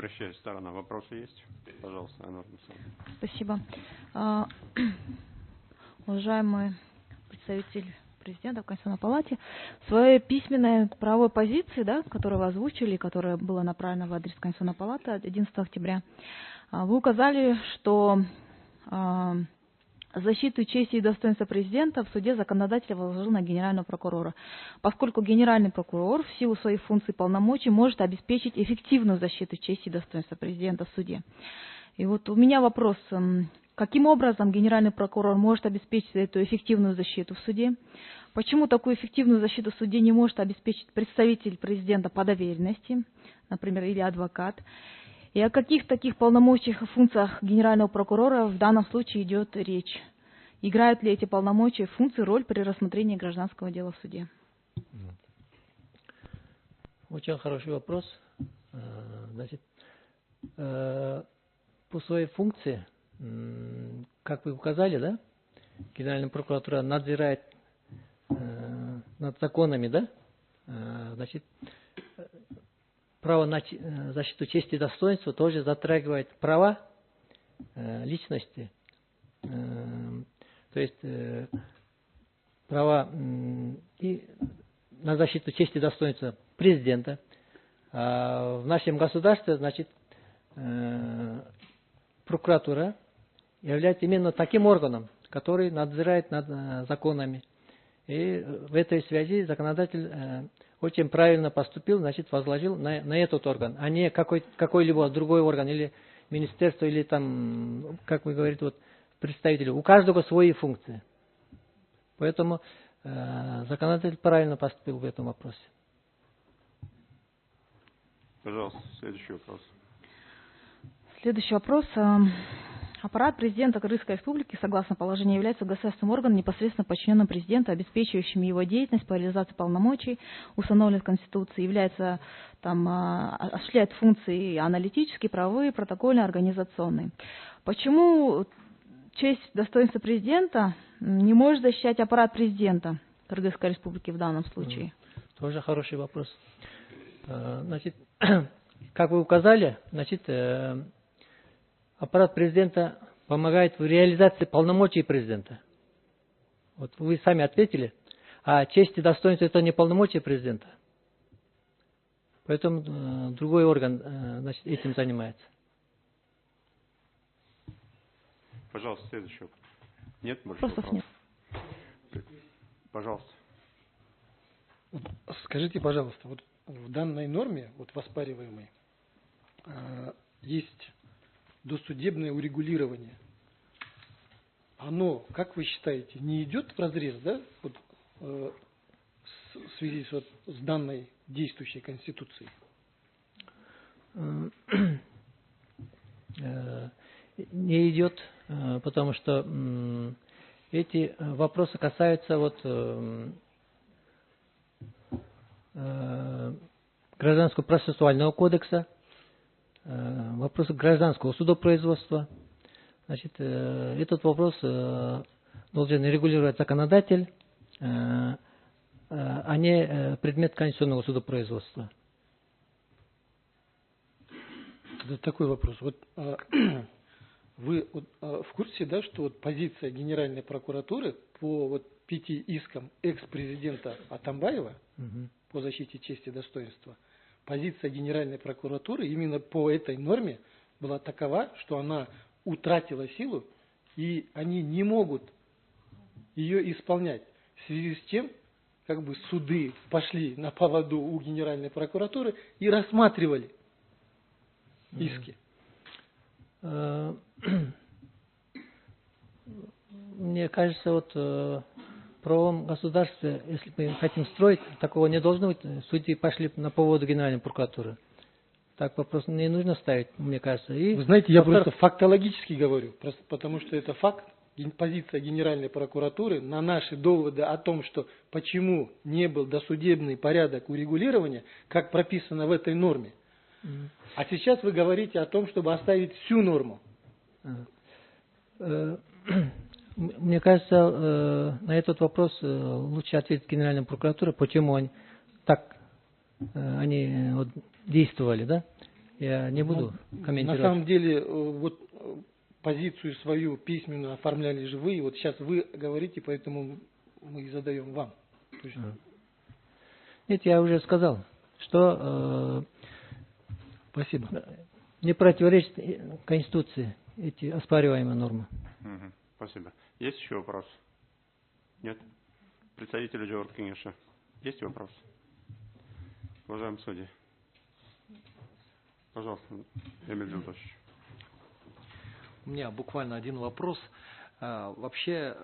обращаюсь, сторона. Вопросы есть? Пожалуйста, Анар Мусаевна. Спасибо. Уважаемый представитель президента в Конституционной палате, в своей письменной правовой позиции, да, которую вы озвучили, которая была направлена в адрес Конституционной палаты 11 октября, вы указали, что защиту чести и достоинства президента в суде законодатель возложил на генерального прокурора, поскольку генеральный прокурор в силу своих функций и полномочий может обеспечить эффективную защиту чести и достоинства президента в суде. И вот у меня вопрос, каким образом генеральный прокурор может обеспечить эту эффективную защиту в суде? Почему такую эффективную защиту в суде не может обеспечить представитель президента по доверенности, например, или адвокат? И о каких таких полномочиях и функциях генерального прокурора в данном случае идет речь? Играют ли эти полномочия, функции, роль при рассмотрении гражданского дела в суде? Очень хороший вопрос. Значит, по своей функции, как вы указали, да, Генеральная прокуратура надзирает над законами, да, значит, право на защиту чести и достоинства тоже затрагивает права личности, то есть права и на защиту чести и достоинства президента. А в нашем государстве, значит, прокуратура является именно таким органом, который надзирает над законами. И в этой связи законодатель очень правильно поступил, значит, возложил на этот орган, а не какой-либо другой орган, или министерство, или там, как вы говорите, вот, представители. У каждого свои функции. Поэтому законодатель правильно поступил в этом вопросе. Пожалуйста, следующий вопрос. Следующий вопрос. Аппарат президента Кыргызской республики, согласно положению, является государственным органом, непосредственно подчиненным президенту, обеспечивающим его деятельность по реализации полномочий, установленных Конституцией, является, осуществляет функции аналитические, правовые, протокольные, организационные. Почему честь, достоинство президента не может защищать аппарат президента Кыргызской республики в данном случае? Тоже хороший вопрос. Значит, как вы указали, значит, аппарат президента помогает в реализации полномочий президента. Вот вы сами ответили. А честь и достоинство — это не полномочия президента. Поэтому другой орган, значит, этим занимается. Пожалуйста, следующий вопрос. Нет больше Вопросов вопросов? нет. Пожалуйста. Скажите, пожалуйста, вот в данной норме, вот воспариваемой, есть досудебное урегулирование. Оно, как вы считаете, не идет вразрез, да, вот, в связи с данной действующей Конституцией? Не идет, потому что эти вопросы касаются вот Гражданского процессуального кодекса, вопросы гражданского судопроизводства. Значит, этот вопрос должен регулировать законодатель, а не предмет конституционного судопроизводства. Это такой вопрос. Вот вы в курсе, да, что вот позиция Генеральной прокуратуры по вот 5 искам экс-президента Атамбаева по защите чести и достоинства, позиция Генеральной прокуратуры именно по этой норме была такова, что она утратила силу, и они не могут ее исполнять. В связи с чем, как бы, суды пошли на поводу у Генеральной прокуратуры и рассматривали иски. Мне кажется, вот в правовом государстве, если мы хотим строить, такого не должно быть. Судьи пошли на поводу Генеральной прокуратуры. Так вопрос не нужно ставить, мне кажется. И вы знаете, я просто фактологически говорю, просто потому что это факт. Позиция Генеральной прокуратуры на наши доводы о том, что почему не был досудебный порядок урегулирования, как прописано в этой норме. А сейчас вы говорите о том, чтобы оставить всю норму. Мне кажется, на этот вопрос лучше ответить Генеральная прокуратура, почему они так вот действовали, да? я не буду комментировать. На самом деле, вот позицию свою письменную оформляли же вы, и вот сейчас вы говорите, поэтому мы и задаем вам. То есть, Нет, я уже сказал, что спасибо. не противоречит Конституции эти оспариваемые нормы. Спасибо. Есть еще вопрос? Нет? Представитель Джордж Кинеша. Есть вопрос? Уважаемые судьи. Пожалуйста, Эмиль Джунтович. У меня буквально один вопрос. Вообще,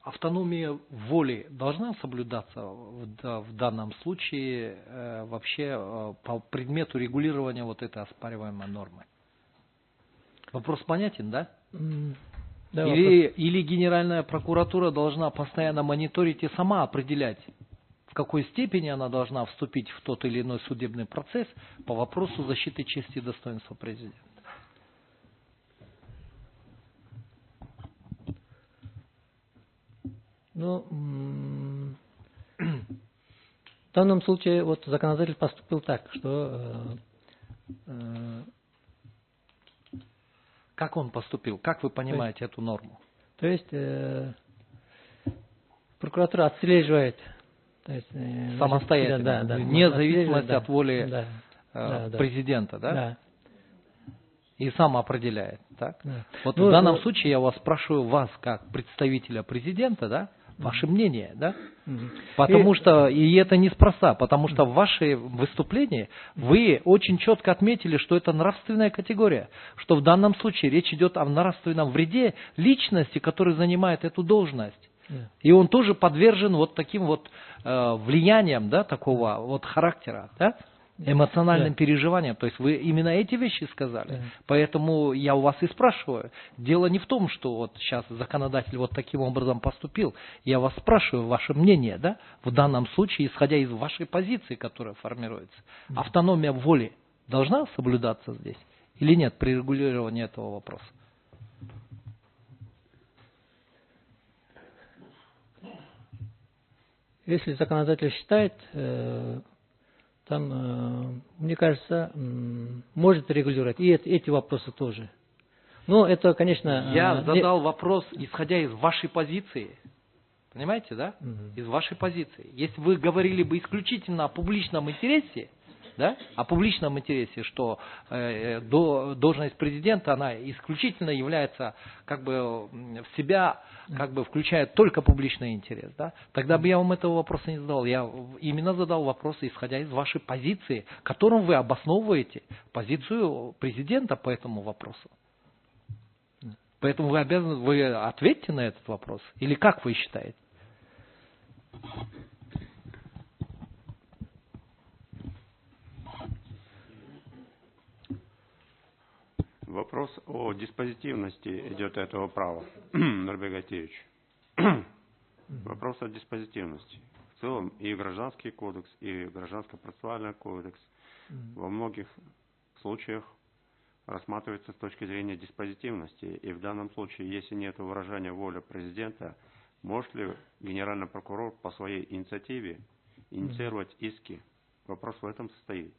автономия воли должна соблюдаться в данном случае вообще по предмету регулирования вот этой оспариваемой нормы? Вопрос понятен, да? Да, Или Генеральная прокуратура должна постоянно мониторить и сама определять, в какой степени она должна вступить в тот или иной судебный процесс по вопросу защиты чести и достоинства президента? Ну, в данном случае вот законодатель поступил так, что Как он поступил? Как вы понимаете эту норму? то есть прокуратура отслеживает, то есть, Самостоятельно, вне зависимости от воли президента, да? Да. И сам определяет, так? Да. Вот Ну, в данном случае я вас спрашиваю, вас как представителя президента, да? Ваше мнение, да? Потому что, и это неспроста, потому что в вашем выступлении вы очень четко отметили, что это нравственная категория, что в данном случае речь идет о нравственном вреде личности, которая занимает эту должность. И он тоже подвержен вот таким вот влияниям, да, такого вот характера, да? Эмоциональным переживаниям. То есть вы именно эти вещи сказали. Поэтому я у вас и спрашиваю. Дело не в том, что вот сейчас законодатель вот таким образом поступил. Я вас спрашиваю ваше мнение, да? В данном случае, исходя из вашей позиции, которая формируется. Автономия воли должна соблюдаться здесь или нет при регулировании этого вопроса? Если законодатель считает, там, мне кажется, может регулировать. И эти вопросы тоже. Но это, конечно... Я задал вопрос, исходя из вашей позиции. Понимаете, да? Из вашей позиции. Если вы говорили бы исключительно о публичном интересе, да? О публичном интересе, что должность президента, она исключительно является, как бы, в себя, как бы, включает только публичный интерес, да? Тогда бы я вам этого вопроса не задал. Я именно задал вопрос, исходя из вашей позиции, которым вы обосновываете позицию президента по этому вопросу. Поэтому вы обязаны, вы ответьте на этот вопрос. Или как вы считаете? Вопрос о диспозитивности идет этого права, Нурбек Атеевич. Вопрос о диспозитивности. В целом и Гражданский кодекс, и Гражданско-процессуальный кодекс во многих случаях рассматривается с точки зрения диспозитивности. И в данном случае, если нет выражения воли президента, может ли генеральный прокурор по своей инициативе инициировать иски? Вопрос в этом состоит.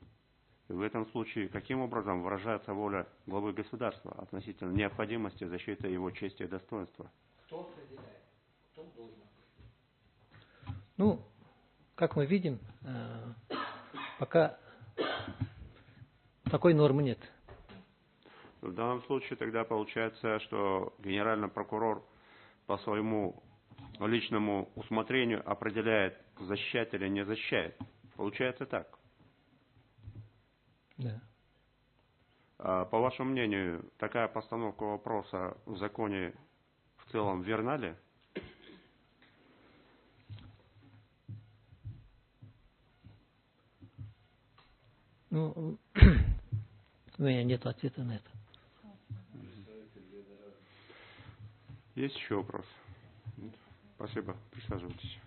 И в этом случае, каким образом выражается воля главы государства относительно необходимости защиты его чести и достоинства? Кто определяет? Кто должен? Ну, как мы видим, пока такой нормы нет. В данном случае тогда получается, что генеральный прокурор по своему личному усмотрению определяет, защищать или не защищает. Получается так. Да. По вашему мнению, такая постановка вопроса в законе в целом верна ли? Ну, у меня нет ответа на это. Есть еще вопрос? Нет? Спасибо. Присаживайтесь.